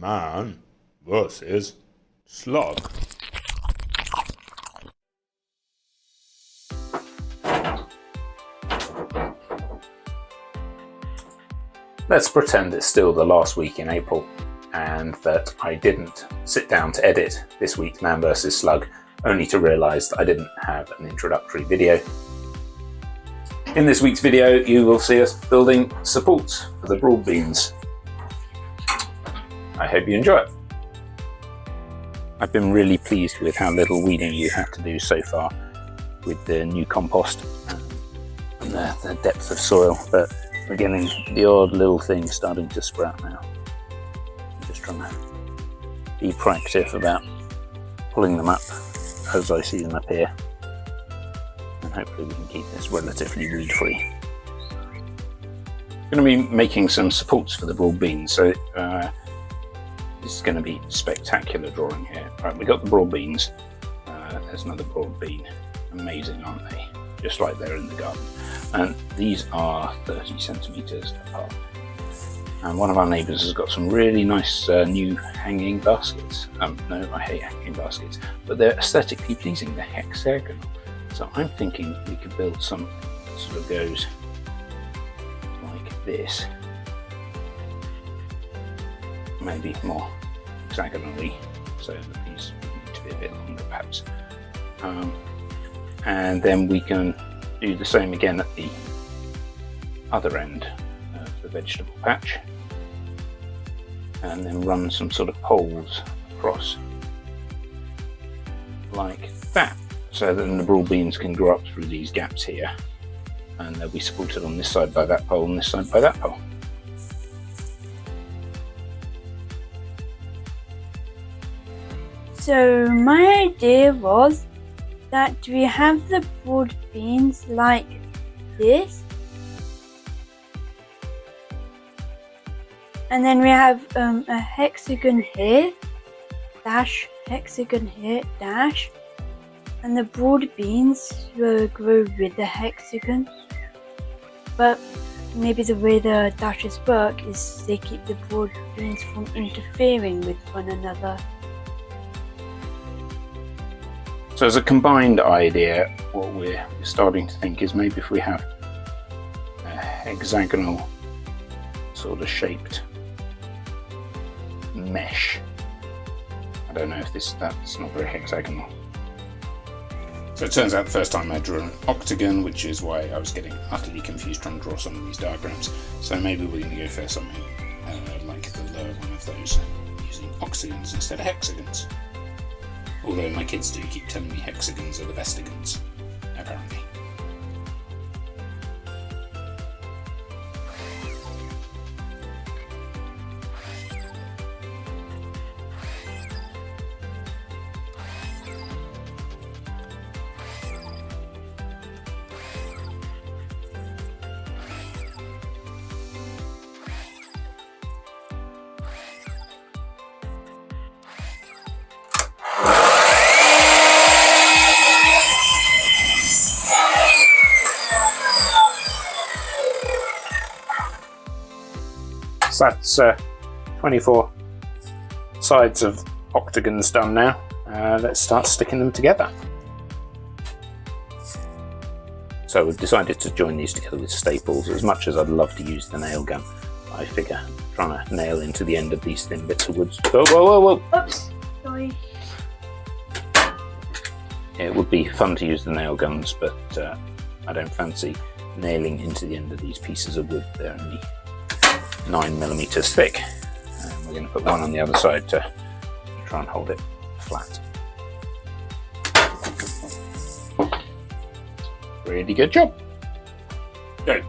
Man versus Slug. Let's pretend it's still the last week in April and that I didn't sit down to edit this week's Man vs Slug, only to realise that I didn't have an introductory video. In this week's video you will see us building supports for the broad beans. I hope you enjoy it. I've been really pleased with how little weeding you had to do so far with the new compost and the depth of soil, but we're getting the odd little thing starting to sprout now. I'm just trying to be proactive about pulling them up as I see them appear, and hopefully we can keep this relatively weed free. I'm going to be making some supports for the broad beans, so this is going to be spectacular drawing here. Right, we got the broad beans. There's another broad bean. Amazing, aren't they? Just like they're in the garden. And these are 30 centimetres apart. And one of our neighbours has got some really nice new hanging baskets. No, I hate hanging baskets, but they're aesthetically pleasing. They're hexagonal. So I'm thinking we could build something that sort of goes like this. Maybe more hexagonally, so that these need to be a bit longer perhaps. And then we can do the same again at the other end of the vegetable patch, and then run some sort of poles across like that, so that then the broad beans can grow up through these gaps here, and they'll be supported on this side by that pole and this side by that pole. So my idea was that we have the broad beans like this, and then we have a hexagon here, dash, hexagon here, dash, and the broad beans will grow with the hexagon, but maybe the way the dashes work is they keep the broad beans from interfering with one another. So as a combined idea, what we're starting to think is maybe if we have a hexagonal sort of shaped mesh. I don't know if that's not very hexagonal. So it turns out the first time I drew an octagon, which is why I was getting utterly confused trying to draw some of these diagrams. So maybe we're going to go for something like the lower one of those, using octagons instead of hexagons. Although my kids do keep telling me hexagons are the bestigons, apparently. So that's 24 sides of octagons done now. Let's start sticking them together. So we've decided to join these together with staples. As much as I'd love to use the nail gun, I figure trying to nail into the end of these thin bits of wood. Whoa, whoa, whoa, whoa! Oops, sorry. It would be fun to use the nail guns, but I don't fancy nailing into the end of these pieces of wood. They're only 9mm thick, and we're going to put one on the other side to try and hold it flat. Really good job. Go.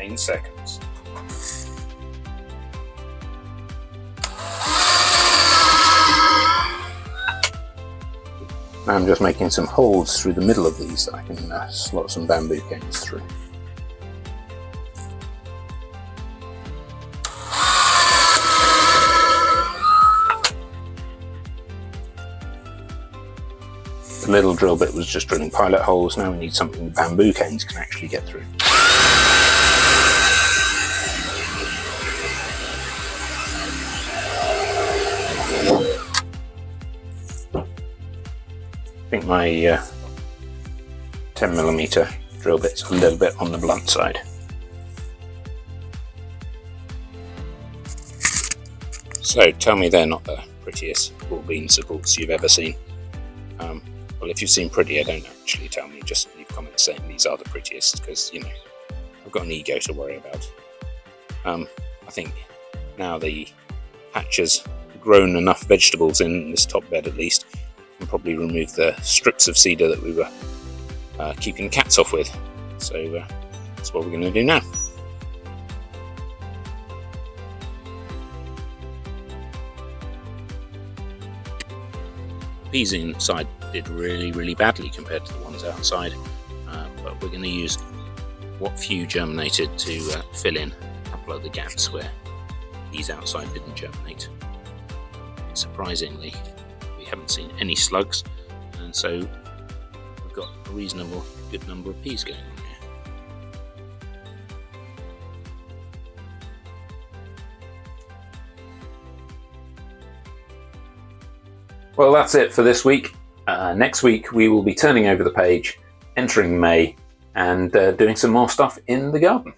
Eight seconds. Now I'm just making some holes through the middle of these that I can slot some bamboo canes through. little drill bit was just drilling pilot holes. Now we need something the bamboo canes can actually get through. I think my 10mm drill bit's a little bit on the blunt side. So tell me they're not the prettiest ball bean supports you've ever seen. Well, if you've seen prettier, don't actually tell me, just leave comments saying these are the prettiest, because, you know, I've got an ego to worry about. I think now the patch has grown enough vegetables in this top bed at least, and probably remove the strips of cedar that we were keeping cats off with. So that's what we're going to do now. Peas inside did really badly compared to the ones outside, but we're going to use what few germinated to fill in a couple of the gaps where these outside didn't germinate. Surprisingly, we haven't seen any slugs, and so we've got a reasonable good number of peas going on here. Well, that's it for this week. Next week we will be turning over the page, entering May, and doing some more stuff in the garden.